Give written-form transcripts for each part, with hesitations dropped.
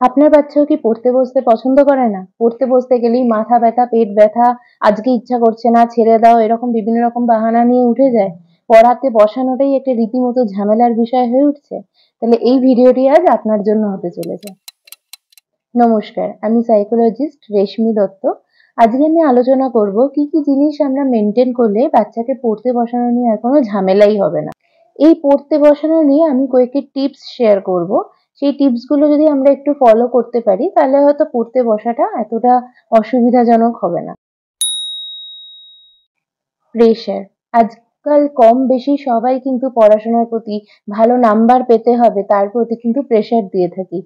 আপনার বাচ্চাও কি পড়তে বসতে পছন্দ করে না? পড়তে বসতে গেলেই মাথা ব্যথা, পেট ব্যথা, আজকে ইচ্ছা করছে না, ছেড়ে দাও, এরকম বিভিন্ন রকম বাহানা নিয়ে উঠে যায়। পড়াতে বসানোটাই একটা রীতিমতো ঝামেলার বিষয় হয়ে উঠছে। তাহলে এই ভিডিওটি আজ আপনার জন্য হতে চলেছে। নমস্কার, আমি সাইকোলজিস্ট রেশমি দত্ত। আজকে আমি আলোচনা করব কি কি জিনিস আমরা মেনটেন করলে বাচ্চাকে পড়তে বসানো নিয়ে আর কোনো ঝামেলাই হবে না। এই পড়তে বসানো নিয়ে আমি কয়েকটি টিপস শেয়ার করব। সেই টিপসগুলো যদি আমরা একটু ফলো করতে পারি তাহলে হয়তো পড়তে বসাটা এতটা অসুবিধাজনক হবে না। প্রেশার। আজকাল কম বেশি সবাই কিন্তু পড়াশোনার প্রতি, ভালো নাম্বার পেতে হবে তার প্রতি কিন্তু প্রেশার দিয়ে থাকি।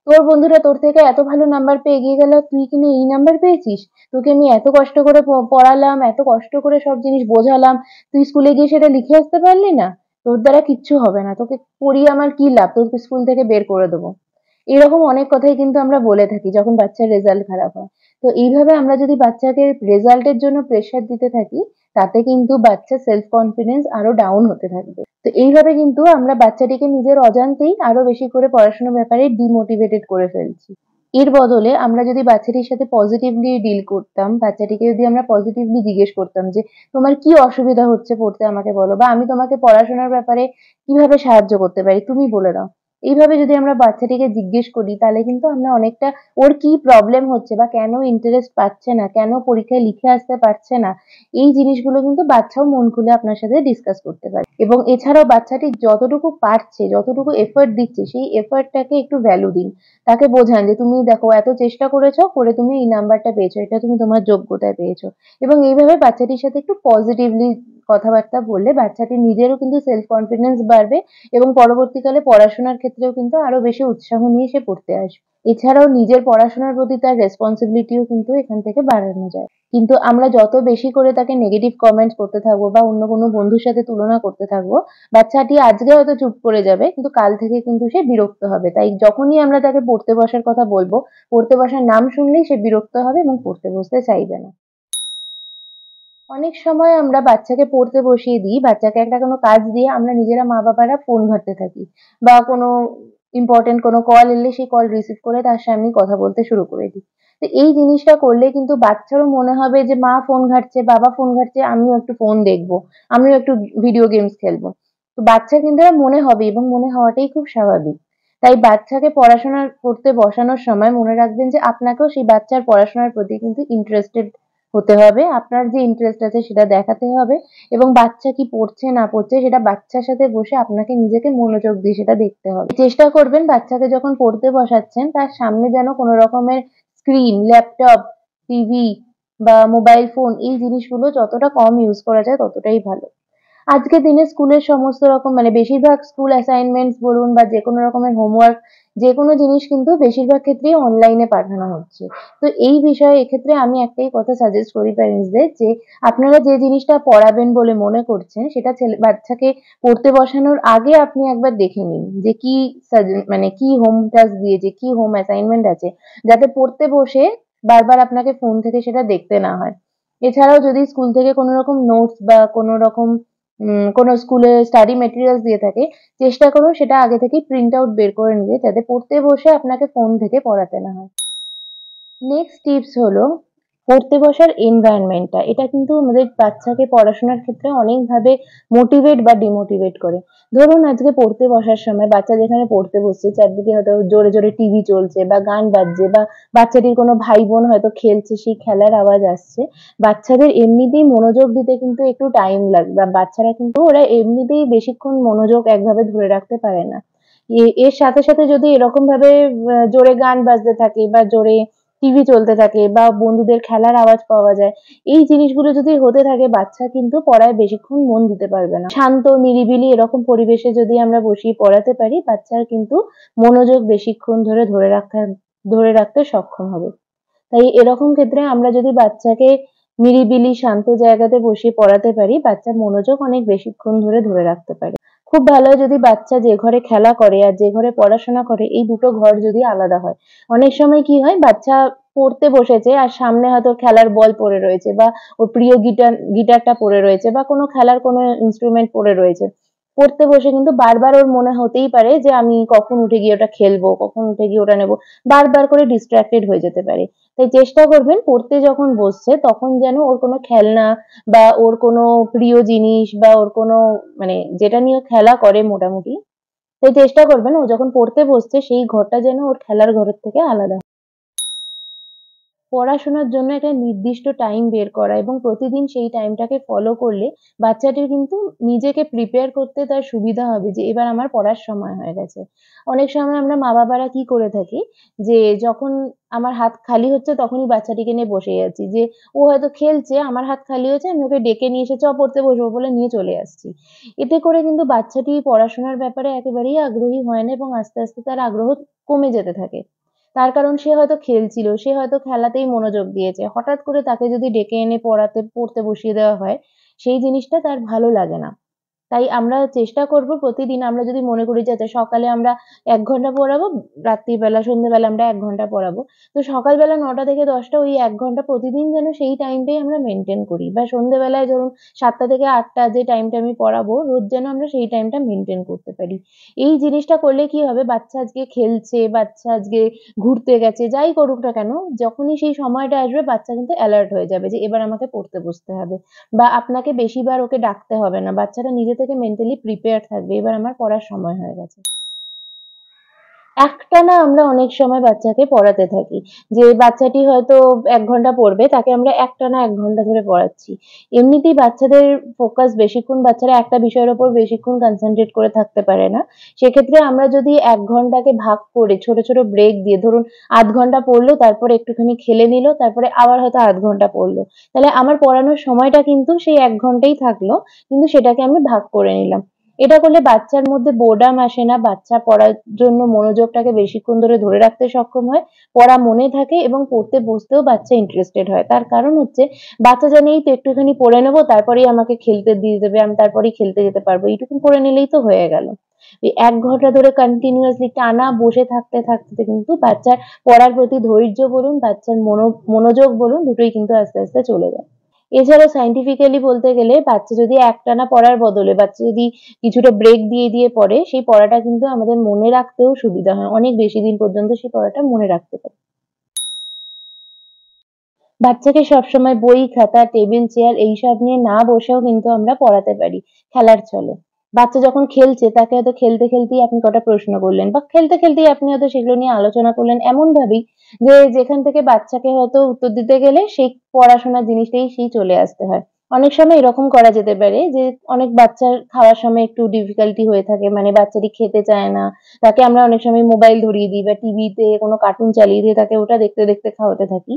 তোর বন্ধুরা তোর থেকে এত ভালো নাম্বার পেয়ে এগিয়ে গেল, তুই কিনা এই নাম্বার পেয়েছিস? তোকে আমি এত কষ্ট করে পড়ালাম, এত কষ্ট করে সব জিনিস বোঝালাম, তুই স্কুলে গিয়ে সেটা লিখে আসতে পারলি না? তোর দ্বারা কিচ্ছু হবে না, তোকে পড়িয়ে আমার কি লাভ, তোকে স্কুল থেকে বের করে দেবো। এরকম অনেক কথাই কিন্তু আমরা বলে থাকি যখন বাচ্চার রেজাল্ট খারাপ হয়। তো এইভাবে আমরা যদি বাচ্চাকে রেজাল্টের জন্য প্রেশার দিতে থাকি, তাতে কিন্তু বাচ্চার সেলফ কনফিডেন্স আরো ডাউন হতে থাকবে। তো এইভাবে কিন্তু আমরা বাচ্চাটিকে নিজের অজান্তেই আরো বেশি করে পড়াশোনার ব্যাপারে ডিমোটিভেটেড করে ফেলছি। এর বদলে আমরা যদি বাচ্চাটির সাথে পজিটিভলি ডিল করতাম, বাচ্চাটিকে যদি আমরা পজিটিভলি জিজ্ঞেস করতাম যে তোমার কি অসুবিধা হচ্ছে পড়তে আমাকে বলো, বা আমি তোমাকে পড়াশোনার ব্যাপারে কিভাবে সাহায্য করতে পারি তুমি বলে দাও। এইভাবে যদি আমরা বাচ্চাটিকে জিজ্ঞেস করি তাহলে কিন্তু আমরা অনেকটা ওর কি প্রবলেম হচ্ছে বা কেন ইন্টারেস্ট পাচ্ছে না, কেন পরীক্ষায় লিখে আসতে পারছে না, এই জিনিসগুলো কিন্তু বাচ্চাও মন খুলে আপনার সাথে ডিসকাস করতে পারে। এবং এছাড়াও বাচ্চাটি যতটুকু পারছে, যতটুকু এফর্ট দিচ্ছে সেই এফর্টটাকে একটু ভ্যালু দিন। তাকে বোঝান যে তুমি দেখো এত চেষ্টা করেছো, করে তুমি এই নাম্বারটা পেয়েছো, এটা তুমি তোমার যোগ্যতায় পেয়েছো। এবং এইভাবে বাচ্চাটির সাথে একটু পজিটিভলি কথাবার্তা বললে বাচ্চাটির নিজেরও কিন্তু সেলফ কনফিডেন্স বাড়বে এবং পরবর্তীকালে পড়াশোনার ক্ষেত্রেও কিন্তু আরো বেশি উৎসাহ নিয়ে সে পড়তে আসবে। এছাড়াও নিজের পড়াশোনার প্রতি তার রেসপন্সিবিলিটিও কিন্তু এখান থেকে বাড়ানো যায়। কিন্তু আমরা যত বেশি করে তাকে নেগেটিভ কমেন্টস করতে থাকবো বা অন্য কোনো বন্ধুর সাথে তুলনা করতে থাকবো, বাচ্চাটি আজকে হয়তো চুপ করে যাবে কিন্তু কাল থেকে কিন্তু সে বিরক্ত হবে। তাই যখনই আমরা তাকে পড়তে বসার কথা বলবো, পড়তে বসার নাম শুনলেই সে বিরক্ত হবে এবং পড়তে বসতে চাইবে না। অনেক সময় আমরা বাচ্চাকে পড়তে বসিয়ে দিই, বাচ্চাকে একটা কোনো কাজ দিয়ে আমরা নিজেরা মা-বাবারা ফোন ঘাঁটতে থাকি বা কোনো ইম্পোর্টেন্ট কোনো কল এলে সেই কল রিসিভ করে তার সামনেই কথা বলতে শুরু করে দিই। তো এই জিনিসটা করলে কিন্তু বাচ্চারও মনে হবে যে মা ফোন ঘাঁটছে, বাবা ফোন ঘাঁটছে, আমিও একটু ফোন দেখবো, আমিও একটু ভিডিও গেমস খেলবো। তো বাচ্চার কিন্তু এটা মনে হবে এবং মনে হওয়াটাই খুব স্বাভাবিক। তাই বাচ্চাকে পড়াশোনা করতে বসানোর সময় মনে রাখবেন যে আপনাকেও সেই বাচ্চার পড়াশোনার প্রতি কিন্তু ইন্টারেস্টেড হতে হবে। আপনার যে ইন্টারেস্ট আছে সেটা দেখাতে হবে এবং বাচ্চা কি পড়ছে না পড়ছে সেটা বাচ্চার সাথে বসে আপনাকে নিজেকে মনোযোগ দিয়ে সেটা দেখতে হবে। চেষ্টা করবেন বাচ্চাকে যখন পড়তে বসাচ্ছেন তার সামনে যেন কোনো রকমের স্ক্রিন, ল্যাপটপ, টিভি বা মোবাইল ফোন এই জিনিসগুলো যতটা কম ইউজ করা যায় ততটাই ভালো। আজকের দিনে স্কুলের সমস্ত রকম মানে বেশিরভাগ স্কুল অ্যাসাইনমেন্টস বলুন বা যেকোনো রকমের হোমওয়ার্ক, যেকোনো জিনিস কিন্তু বেশিরভাগ ক্ষেত্রেই অনলাইনে পাঠানো হচ্ছে। তো এই বিষয়ে এক্ষেত্রে আমি একটাই কথা সাজেস্ট করি প্যারেন্টসদের যে আপনারা যে জিনিসটা পড়াবেন বলে মনে করছেন সেটা বাচ্চাকে পড়তে বসানোর আগে আপনি একবার দেখে নিন যে কি মানে কি হোম টাস্ক দিয়েছে, কি হোম অ্যাসাইনমেন্ট আছে, যাতে পড়তে বসে বারবার আপনাকে ফোন থেকে সেটা দেখতে না হয়। এছাড়াও যদি স্কুল থেকে কোনো রকম নোটস বা কোনো রকম কোনো স্কুলে স্টাডি মেটেরিয়ালস দিয়ে থাকে, চেষ্টা করুন সেটা আগে থেকেই প্রিন্ট আউট বের করে নিতে যাতে পড়তে বসে আপনাকে ফোন থেকে পড়াতে না হয়। নেক্সট টিপস হলো পড়তে বসার এনভায়রনমেন্টটা। এটা কিন্তু আমাদের বাচ্চাকে পড়াশোনার ক্ষেত্রে অনেকভাবে মোটিভেট বা ডিমোটিভেট করে। ধরুন আজকে পড়তে বসার সময় বাচ্চা যেখানে পড়তে বসছে চারদিকে হয়তো জোরে, জোরে টিভি চলছে বা গান বাজছে বা বাচ্চাটির কোনো ভাই-বোন হয়তো খেলছে, সেই খেলার আওয়াজ আসছে। বাচ্চাদের এমনিতেই মনোযোগ দিতে কিন্তু একটু টাইম লাগবে বা বাচ্চারা কিন্তু ওরা এমনিতেই বেশিক্ষণ মনোযোগ একভাবে ধরে রাখতে পারে না। এর সাথে, সাথে যদি এরকমভাবে জোরে গান বাজতে থাকে বা জোরে টিভি চলতে থাকে বা বন্ধুদের খেলার আওয়াজ পাওয়া যায়, এই জিনিসগুলো যদি হতে থাকে বাচ্চা কিন্তু পড়ায় বেশিক্ষণ মন দিতে পারবে না। শান্ত নিরিবিলি এরকম পরিবেশে যদি আমরা বসিয়ে পড়াতে পারি বাচ্চার কিন্তু মনোযোগ বেশিক্ষণ ধরে ধরে রাখতে সক্ষম হবে। তাই এরকম ক্ষেত্রে আমরা যদি বাচ্চাকে নিরিবিলি শান্ত জায়গাতে বসিয়ে পড়াতে পারি বাচ্চার মনোযোগ অনেক বেশিক্ষণ ধরে রাখতে পারে। খুব ভালো হয় যদি বাচ্চা যে ঘরে খেলা করে আর যে ঘরে পড়াশোনা করে এই দুটো ঘর যদি আলাদা হয়। অনেক সময় কি হয় বাচ্চা পড়তে বসেছে আর সামনে হয়তো খেলার বল পড়ে রয়েছে বা ওর প্রিয় গিটারটা পড়ে রয়েছে বা কোনো খেলার কোনো ইন্সট্রুমেন্ট পড়ে রয়েছে। পড়তে বসে কিন্তু বারবার ওর মনে হতেই পারে যে আমি কখন উঠে গিয়ে ওটা খেলবো, কখন উঠে গিয়ে ওটা নেবো। বারবার করে distracted হয়ে যেতে পারে। তাই চেষ্টা করবেন পড়তে যখন বসছে তখন যেন ওর কোনো খেলনা বা ওর কোনো প্রিয় জিনিস বা ওর কোনো মানে যেটা নিয়ে ও খেলা করে মোটামুটি, তাই চেষ্টা করবেন ও যখন পড়তে বসছে সেই ঘরটা যেন ওর খেলার ঘরের থেকে আলাদা। পড়াশোনার জন্য একটা নির্দিষ্ট টাইম বের করা এবং প্রতিদিন সেই টাইমটাকে ফলো করলে বাচ্চাটির কিন্তু নিজেকে প্রিপেয়ার করতে তার সুবিধা হবে যে এবার আমার পড়ার সময় হয়ে গেছে। অনেক সময় আমরা মা-বাবারা কি করে থাকি যে যখন আমার হাত খালি হচ্ছে তখনই বাচ্চাটিকে নিয়ে বসে যাচ্ছি। যে ও হয়তো খেলছে, আমার হাত খালি হয়েছে আমি ওকে ডেকে নিয়ে এসে, "চ পড়তে বসবো" বলে নিয়ে চলে আসছি। এতে করে কিন্তু বাচ্চাটি পড়াশোনার ব্যাপারে একেবারেই আগ্রহী হয় না এবং আস্তে, আস্তে তার আগ্রহ কমে যেতে থাকে। তার কারণ সে হয়তো খেলছিল, সে হয়তো খেলাতেই মনোযোগ দিয়েছে। হঠাৎ করে তাকে যদি ডেকে এনে পড়তে বসিয়ে দেওয়া হয়, সেই জিনিসটা তার ভালো লাগে না। তাই আমরা চেষ্টা করব প্রতিদিন আমরা যদি মনে করি যে আচ্ছা সকালে আমরা ১ ঘন্টা পড়াবো, রাত্রিবেলা সন্ধ্যেবেলা আমরা ১ ঘন্টা পড়াবো। তো সকালবেলা ৯টা থেকে ১০টা ওই ১ ঘন্টা প্রতিদিন যেন সেই টাইমটাই আমরা মেইনটেইন করি বা সন্ধ্যেবেলায় ধরুন ৭টা থেকে ৮টা যে টাইমটা আমি পড়াবো রোজ যেন আমরা সেই টাইমটা মেইনটেইন করতে পারি। এই জিনিসটা করলে কি হবে বাচ্চা আজকে খেলছে, বাচ্চা আজকে ঘুরতে গেছে, যাই করুক না কেন যখনই সেই সময়টা আসবে বাচ্চা কিন্তু এলার্ট হয়ে যাবে যে এবার আমাকে পড়তে বসতে হবে। বা আপনাকে বেশিবার ওকে ডাকতে হবে না। বাচ্চাটা নিজে থেকে মেন্টালি প্রিপেয়ার থাকবে। এবার আমার পড়ার সময় হয়ে গেছে। একটানা আমরা অনেক সময় বাচ্চাকে পড়াতে থাকি। যে বাচ্চাটি হয়তো ১ ঘন্টা পড়বে, তাকে আমরা একটানা ১ ঘন্টা ধরে পড়াচ্ছি। এমনিতেই বাচ্চাদের ফোকাস বেশিক্ষণ বাচ্চারা একটা বিষয়ের উপর বেশিক্ষণ কনসেনট্রেট করে থাকতে পারে না। সেক্ষেত্রে আমরা যদি ১ ঘন্টাকে ভাগ করে ছোট, ছোট ব্রেক দিয়ে ধরুন ০.৫ ঘন্টা পড়লো, তারপরে একটুখানি খেলে নিল, তারপরে আবার হয়তো ০.৫ ঘন্টা পড়লো। তাহলে আমার পড়ানোর সময়টা কিন্তু সেই ১ ঘন্টাই থাকলো। কিন্তু সেটাকে আমি ভাগ করে নিলাম। এটা করলে বাচ্চার মধ্যে বোরডাম আসে না। বাচ্চা পড়ার জন্য মনোযোগটাকে বেশিক্ষণ ধরে ধরে রাখতে সক্ষম হয়। পড়া মনে থাকে এবং পড়তে বসতেও বাচ্চা ইন্টারেস্টেড হয়। তার কারণ হচ্ছে বাচ্চা জানে এই তো একটুখানি পড়ে নেব তারপরেই আমাকে খেলতে দিয়ে দেবে। আমি তারপরেই খেলতে যেতে পারবো। এইটুকু পড়ে নিলেই তো হয়ে গেল। এই ১ ঘন্টা ধরে কন্টিনিউয়াসলি টানা বসে থাকতে, থাকতে কিন্তু বাচ্চার পড়ার প্রতি ধৈর্য বলুন, বাচ্চার মনোযোগ বলুন দুটোই কিন্তু আস্তে, আস্তে চলে যায়। এছাড়াও সায়েন্টিফিক্যালি বলতে গেলে বাচ্চা যদি একটানা পড়ার বদলে বাচ্চা যদি কিছুটা ব্রেক দিয়ে, দিয়ে পড়ে সেই পড়াটা কিন্তু আমাদের মনে রাখতেও সুবিধা হয়। অনেক বেশি দিন পর্যন্ত সেই পড়াটা মনে রাখতে পারি। বাচ্চাকে সবসময় বই, খাতা, টেবিল, চেয়ার এইসব নিয়ে না বসেও কিন্তু আমরা পড়াতে পারি খেলার ছলে। বাচ্চা যখন খেলছে তাকে হয়তো খেলতে, খেলতেই আপনি কটা প্রশ্ন করলেন বা খেলতে, খেলতেই আপনি হয়তো সেগুলো নিয়ে আলোচনা করলেন এমনভাবেই যে যেখান থেকে বাচ্চাকে হয়তো উত্তর দিতে গেলে সেই পড়াশোনার জিনিসটাই সেই চলে আসতে হয়। অনেক সময় এরকম করা যেতে পারে যে অনেক বাচ্চার খাওয়ার সময় একটু ডিফিকাল্টি হয়ে থাকে। মানে বাচ্চাটি খেতে চায় না। তাকে আমরা অনেক সময় মোবাইল ধরিয়ে দিই বা টিভিতে কোনো কার্টুন চালিয়ে দিয়ে তাকে ওটা দেখতে, দেখতে খাওয়াতে থাকি।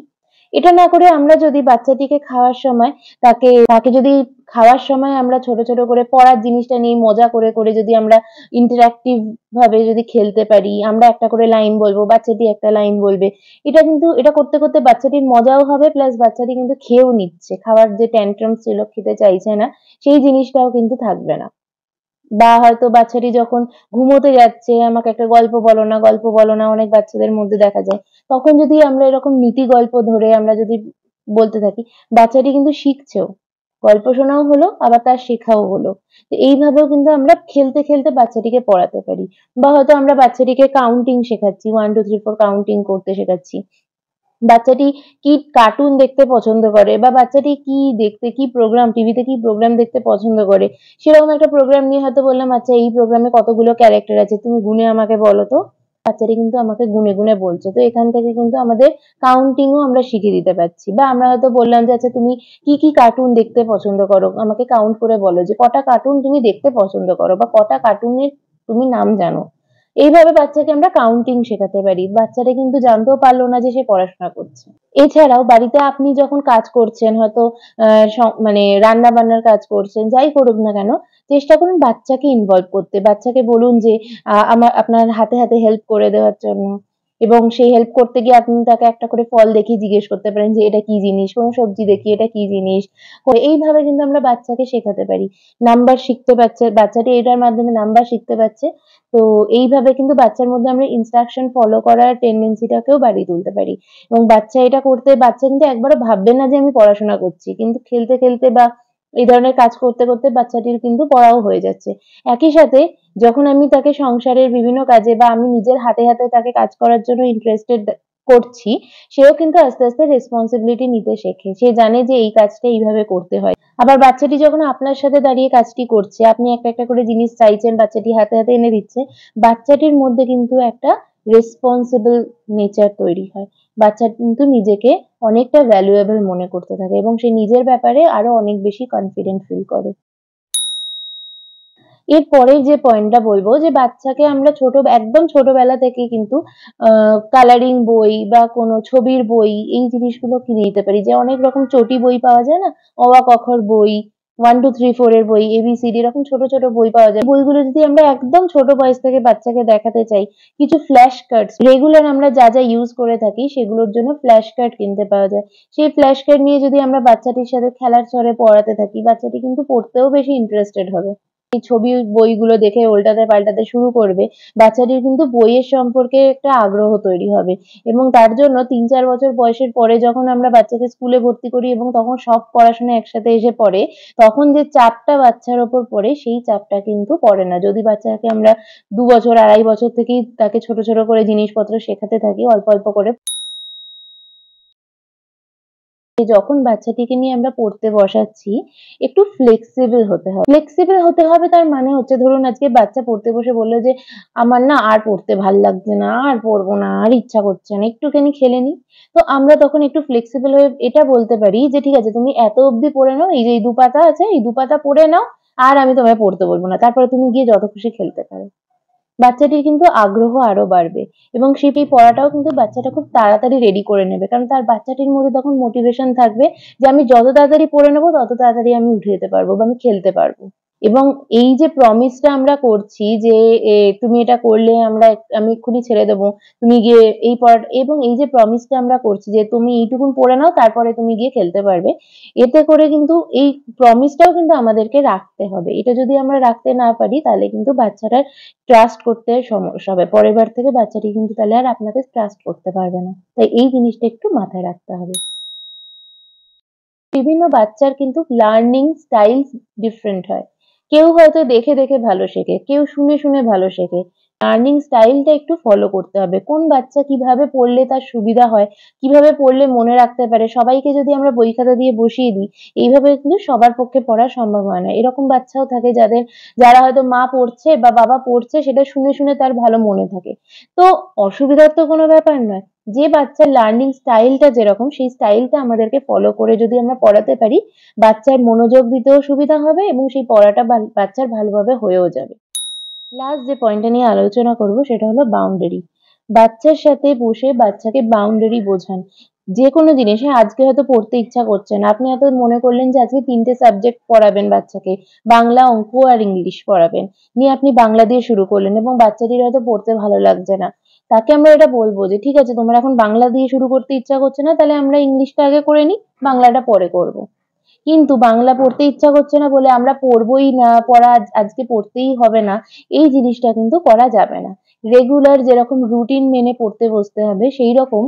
এটা না করে আমরা যদি বাচ্চাটিকে খাওয়ার সময় তাকে যদি খাওয়ার সময় আমরা ছোট, ছোট করে পড়ার জিনিসটা নিয়ে মজা করে, করে যদি আমরা ইন্টারেক্টিভ ভাবে যদি খেলতে পারি, আমরা একটা করে লাইন বলবো, বাচ্চাটি একটা লাইন বলবে। এটা করতে, করতে বাচ্চাটির মজাও হবে প্লাস বাচ্চাটি কিন্তু খেয়েও নিচ্ছে। খাওয়ার যে ট্যানট্রামস ছিল খেতে চাইছে না, সেই জিনিসটাও কিন্তু থাকবে না। বা হয়তো বাচ্চাটি যখন ঘুমোতে যাচ্ছে, "আমাকে একটা গল্প বলো না, গল্প বলো না" অনেক বাচ্চাদের মধ্যে দেখা যায়। তখন যদি আমরা এরকম নীতি গল্প ধরে আমরা যদি বলতে থাকি, বাচ্চাটি কিন্তু শিখছেও। গল্প শোনাও হলো, আবার তার শেখাও হলো। তো এইভাবেও কিন্তু আমরা খেলতে, খেলতে বাচ্চাটিকে পড়াতে পারি। বা হয়তো আমরা বাচ্চাটিকে কাউন্টিং শেখাচ্ছি। 1, 2, 3, 4 কাউন্টিং করতে শেখাচ্ছি। বাচ্চাটি কি কার্টুন দেখতে পছন্দ করে বা বাচ্চাটি কি প্রোগ্রাম টিভিতে কি প্রোগ্রাম দেখতে পছন্দ করে। সেরকম একটা প্রোগ্রাম নিয়ে হয়তো বললাম, "আচ্ছা এই প্রোগ্রামে কতগুলো ক্যারেক্টার আছে তুমি গুনে আমাকে বলো তো।" বাচ্চাটি কিন্তু আমাকে গুনে, গুনে বলছে। তো এখান থেকে কিন্তু আমাদের কাউন্টিং ও আমরা শিখিয়ে দিতে পারছি। বা আমরা হয়তো বললাম যে, "আচ্ছা তুমি কি কার্টুন দেখতে পছন্দ করো? আমাকে কাউন্ট করে বলো যে কটা কার্টুন তুমি দেখতে পছন্দ করো বা কটা কার্টুনের তুমি নাম জানো?" এইভাবে বাচ্চাকে আমরা কাউন্টিং শেখাতে পারি। বাচ্চাটা কিন্তু জানতেও পারল না যে সে পড়াশোনা করছে। এছাড়াও বাড়িতে আপনি যখন কাজ করছেন হয়তো আ স মানে রান্না-বান্নার কাজ করছেন, যাই করুক না কেন, চেষ্টা করুন বাচ্চাকে ইনভলভ করতে। বাচ্চাকে বলুন যে আপনার হাতে, হাতে হেল্প করে দেওয়ার জন্য এবং সেই হেল্প করতে গিয়ে আপনি তাকে একটা করে ফল দেখিয়ে জিজ্ঞেস করতে পারেন যে, "এটা কি জিনিস?" কোনো সবজি দেখিয়ে, "এটা কি জিনিস?" এইভাবে কিন্তু আমরা বাচ্চাকে শেখাতে পারি। নাম্বার শিখতে পারছে, বাচ্চাটি এটার মাধ্যমে নাম্বার শিখতে পারছে। তো এইভাবে কিন্তু বাচ্চার মধ্যে আমরা ইনস্ট্রাকশন ফলো করার টেনডেন্সিটাকেও বাড়িয়ে তুলতে পারি। এবং বাচ্চা এটা করতে বাচ্চা কিন্তু একবারও ভাববে না যে আমি পড়াশোনা করছি। কিন্তু খেলতে, খেলতে বা এই ধরনের কাজ করতে করতে বাচ্চাটির কিন্তু পড়াও হয়ে যাচ্ছে। একই সাথে যখন আমি তাকে সংসারের বিভিন্ন কাজে বা আমি নিজের হাতে হাতে তাকে কাজ করার জন্য ইন্টারেস্টেড করছি, সেও কিন্তু আস্তে আস্তে রেসপন্সিবিলিটি নিতে শেখে। সে জানে যে এই কাজটা এইভাবে করতে হয়। আবার বাচ্চাটি যখন আপনার সাথে দাঁড়িয়ে কাজটি করছে, আপনি একটা একটা করে জিনিস চাইছেন, বাচ্চাটি হাতে হাতে এনে দিচ্ছে, বাচ্চাটির মধ্যে কিন্তু একটা রেসপন্সিবল নেচার তৈরি হয়। বাচ্চা কিন্তু নিজেকে অনেকটা ভ্যালুয়েবল মনে করতে থাকে এবং সে নিজের ব্যাপারে আরো অনেক বেশি কনফিডেন্ট ফিল করে। এর পরের যে পয়েন্টটা বলবো যে বাচ্চাকে আমরা একদম ছোটবেলা থেকেই কিন্তু কালারিং বই বা কোনো ছবির বই এই জিনিসগুলো কিনে দিতে পারি। যে অনেক রকম চটি বই পাওয়া যায় না? অ, আ, ক, খ র বই, 1, 2, 3, 4 এর বই, ABCD এরকম ছোট ছোট বই পাওয়া যায়। বইগুলো যদি আমরা একদম ছোট বয়স থেকে বাচ্চাকে দেখাতে চাই, কিছু ফ্ল্যাশ কার্ডস রেগুলার আমরা যা যা ইউজ করে থাকি সেগুলোর জন্য ফ্ল্যাশ কার্ড কিনতে পাওয়া যায়। সেই ফ্ল্যাশ কার্ড নিয়ে যদি আমরা বাচ্চাটির সাথে খেলার ছলে পড়াতে থাকি, বাচ্চাটি কিন্তু পড়তেও বেশি ইন্টারেস্টেড হবে। এই ছবির বইগুলো দেখে ওল্টাতে পাল্টাতে শুরু করবে, বাচ্চাটির কিন্তু বইয়ের সম্পর্কে একটা আগ্রহ তৈরি হবে এবং তার জন্য ৩-৪ বছর বয়সের পরে যখন আমরা বাচ্চাকে স্কুলে ভর্তি করি এবং তখন সব পড়াশোনা একসাথে এসে পড়ে, তখন যে চাপটা বাচ্চার ওপর পড়ে সেই চাপটা কিন্তু পড়ে না। যদি বাচ্চাকে আমরা ২ বছর, ২.৫ বছর থেকেই তাকে ছোট ছোট করে জিনিসপত্র শেখাতে থাকি অল্প অল্প করে, যখন বাচ্চাটিকে নিয়ে আমরা পড়তে বসাচ্ছি, একটু ফ্লেক্সিবল হতে হবে। ফ্লেক্সিবল হতে হবে তার মানে হচ্ছে ধরুন আজকে বাচ্চা পড়তে বসে বলল যে, "আমার না আর পড়তে ভাল লাগছে না, আর পড়বো না, আর ইচ্ছা করছে না, একটুখানি খেলে নিই।" তো আমরা তখন একটু ফ্লেক্সিবল হয়ে এটা বলতে পারি যে, "ঠিক আছে তুমি এত অবধি পড়ে নাও, এই যে এই ২ পাতা আছে, এই ২ পাতা পড়ে নাও, আর আমি তোমায় পড়তে বলব না। তারপরে তুমি গিয়ে যত খুশি খেলতে পারো।" বাচ্চাটির কিন্তু আগ্রহ আরো বাড়বে এবং সেই পড়াটাও কিন্তু বাচ্চাটা খুব তাড়াতাড়ি রেডি করে নেবে। কারণ তার বাচ্চাটির মধ্যে তখন মোটিভেশন থাকবে যে আমি যত তাড়াতাড়ি পড়ে নেবো তত তাড়াতাড়ি আমি উঠে যেতে পারবো বা আমি খেলতে পারবো। এবং এই যে প্রমিসটা আমরা করছি যে তুমি এটা করলে আমি এক্ষুনি ছেড়ে দেবো। তুমি গিয়ে এই পড়াটা এবং এই যে প্রমিসটা আমরা করছি যে তুমি এইটুকুন পড়ে নাও তারপরে তুমি গিয়ে খেলতে পারবে। এতে করে কিন্তু এই প্রমিসটাও কিন্তু আমাদেরকে রাখতে হবে। এটা যদি আমরা রাখতে না পারি তাহলে কিন্তু বাচ্চাটার ট্রাস্ট করতে সমস্যা হবে। পরের বার থেকে বাচ্চাটি কিন্তু তাহলে আর আপনাকে ট্রাস্ট করতে পারবে না। তাই এই জিনিসটা একটু মাথায় রাখতে হবে। বিভিন্ন বাচ্চার কিন্তু লার্নিং স্টাইলস ডিফারেন্ট হয়। কেউ হয়তো দেখে দেখে ভালো শেখে, কেউ শুনে শুনে ভালো শেখে। লার্নিং স্টাইলটা একটু ফলো করতে হবে। কোন বাচ্চা কিভাবে পড়লে তার সুবিধা হয়, কিভাবে পড়লে মনে রাখতে পারে, সবাইকে যদি আমরা বই খাতা দিয়ে বসিয়ে দিই, এইভাবে কিন্তু সবার পক্ষে পড়া সম্ভব হয় না। এরকম বাচ্চাও থাকে যারা হয়তো মা পড়ছে বা বাবা পড়ছে সেটা শুনে শুনে তার ভালো মনে থাকে। তো অসুবিধার তো কোনো ব্যাপার নয়। যে বাচ্চার লার্নিং স্টাইলটা যেরকম সেই স্টাইলটা আমাদেরকে ফলো করে যদি আমরা পড়াতে পারি, বাচ্চার মনোযোগ দিতেও সুবিধা হবে এবং সেই পড়াটা বাচ্চার ভালোভাবে হয়েও যাবে। লাস্ট যে পয়েন্টটা নিয়ে আলোচনা করব সেটা হলো বাউন্ডারি। বাচ্চার সাথে বসে বাচ্চাকে বাউন্ডারি বোঝান। যেকোনো জিনিস, হ্যাঁ, আজকে হয়তো পড়তে ইচ্ছা করছে না। আপনি হয়তো মনে করলেন যে আজকে ৩ টে সাবজেক্ট পড়াবেন বাচ্চাকে। বাংলা, অঙ্ক আর ইংলিশ পড়াবেন। নিয়ে আপনি বাংলা দিয়ে শুরু করলেন এবং বাচ্চাটির হয়তো পড়তে ভালো লাগছে না। তাকে আমরা এটা বলব যে, "ঠিক আছে তোমার এখন বাংলা দিয়ে শুরু করতে ইচ্ছা করছে না, তাহলে আমরা ইংলিশটা আগে করে নিই, বাংলাটা পরে করব।" কিন্তু বাংলা পড়তে ইচ্ছা করছে না বলে আমরা পড়বই না, আজকে পড়তেই হবে না, এই জিনিসটা কিন্তু করা যাবে না। রেগুলার যেরকম রুটিন মেনে পড়তে বসতে হবে, সেইরকম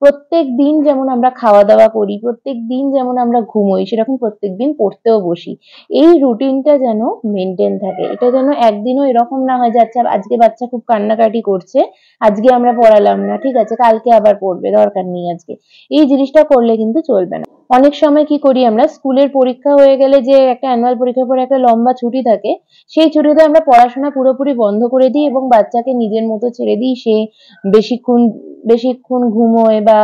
প্রত্যেকদিন যেমন আমরা খাওয়া-দাওয়া করি, প্রত্যেকদিন যেমন আমরা ঘুমোই, সেরকম প্রত্যেকদিন পড়তেও বসি। এই রুটিনটা যেন মেইনটেইন থাকে। এটা যেন একদিনও এরকম না হয় যে আচ্ছা আজকে বাচ্চা খুব কান্নাকাটি করছে, আজকে আমরা পড়ালাম না। ঠিক আছে, কালকে আবার পড়বে, দরকার নেই আজকে। এই জিনিসটা করলে কিন্তু চলবে না। অনেক সময় কি করি আমরা, স্কুলের পরীক্ষা হয়ে গেলে যে একটা অ্যানুয়াল পরীক্ষার পরে একটা লম্বা ছুটি থাকে, সেই ছুটিতে আমরা পড়াশোনা পুরোপুরি বন্ধ করে দিই এবং বাচ্চাকে নিজের মতো ছেড়ে দিই। সে বেশিক্ষণ বেশিক্ষণ ঘুমোয় বা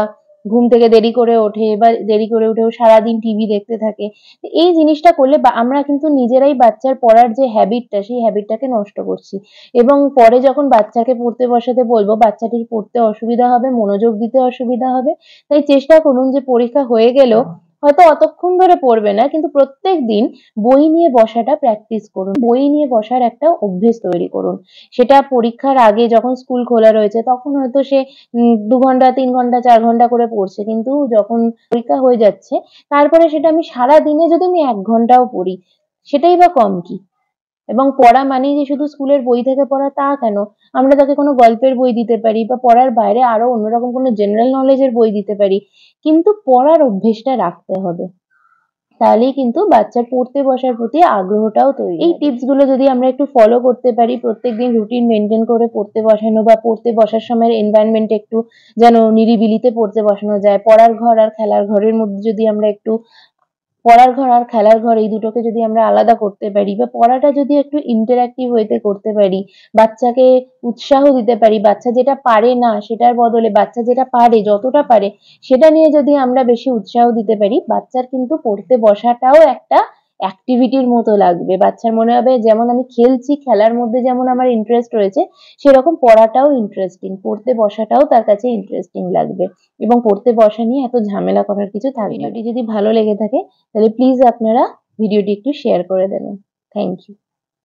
ঘুম থেকে দেরি করে ওঠে বা দেরি করে উঠেও সারাদিন টিভি দেখতে থাকে। তো এই জিনিসটা করলে আমরা কিন্তু নিজেরাই বাচ্চার পড়ার যে হ্যাবিটটা সেই হ্যাবিটটাকে নষ্ট করছি এবং পরে যখন বাচ্চাকে পড়তে বসাতে বলবো, বাচ্চাটির পড়তে অসুবিধা হবে, মনোযোগ দিতে অসুবিধা হবে। তাই চেষ্টা করুন যে পরীক্ষা হয়ে গেলেও হয়তো অতক্ষণ ধরে পড়বে না, কিন্তু প্রত্যেকদিন বই নিয়ে বসাটা প্র্যাকটিস করুন। বই নিয়ে বসার একটা অভ্যেস তৈরি করুন। সেটা পরীক্ষার আগে যখন স্কুল খোলা রয়েছে তখন হয়তো সে ২ ঘন্টা, ৩ ঘন্টা, ৪ ঘন্টা করে পড়ছে। কিন্তু যখন পরীক্ষা হয়ে যাচ্ছে তারপরে সেটা আমি সারাদিনে যদি আমি ১ ঘন্টাও পড়ি, সেটাই বা কম কি? এবং পড়া মানেই যে শুধু স্কুলের বই থেকে পড়া তা কেন? আমরা তাকে কোনো গল্পের বই দিতে পারি বা পড়ার বাইরে আরো অন্যরকম কোনো জেনারেল নলেজ এর বই দিতে পারি। কিন্তু পড়ার অভ্যেসটা রাখতে হবে। তাহলেই কিন্তু বাচ্চার পড়তে বসার প্রতি আগ্রহটাও তৈরি হবে। এই টিপস গুলো যদি আমরা একটু ফলো করতে পারি, প্রত্যেকদিন রুটিন মেনটেন করে পড়তে বসানো বা পড়তে বসার সময় এনভায়রনমেন্ট একটু যেন নিরিবিলিতে পড়তে বসানো যায়, পড়ার ঘর আর খেলার ঘরের মধ্যে যদি আমরা একটু পড়ার ঘর আর খেলার ঘর এই দুটোকে যদি আমরা আলাদা করতে পারি বা পড়াটা যদি একটু ইন্টারেক্টিভ ওয়েতে করতে পারি, বাচ্চাকে উৎসাহ দিতে পারি, বাচ্চা যেটা পারে না সেটার বদলে বাচ্চা যেটা পারে, যতটা পারে সেটা নিয়ে যদি আমরা বেশি উৎসাহ দিতে পারি, বাচ্চার কিন্তু পড়তে বসাটাও একটা অ্যাক্টিভিটির মতো লাগবে। বাচ্চার মনে হবে যেমন আমি খেলছি, খেলার মধ্যে যেমন আমার ইন্টারেস্ট রয়েছে, সেরকম পড়াটাও ইন্টারেস্টিং, পড়তে বসাটাও তার কাছে ইন্টারেস্টিং লাগবে এবং পড়তে বসা নিয়ে এত ঝামেলা করার কিছু থাকবে না। ভিডিওটি যদি ভালো লেগে থাকে তাহলে প্লিজ আপনারা ভিডিওটি একটু শেয়ার করে দেবেন। Thank you.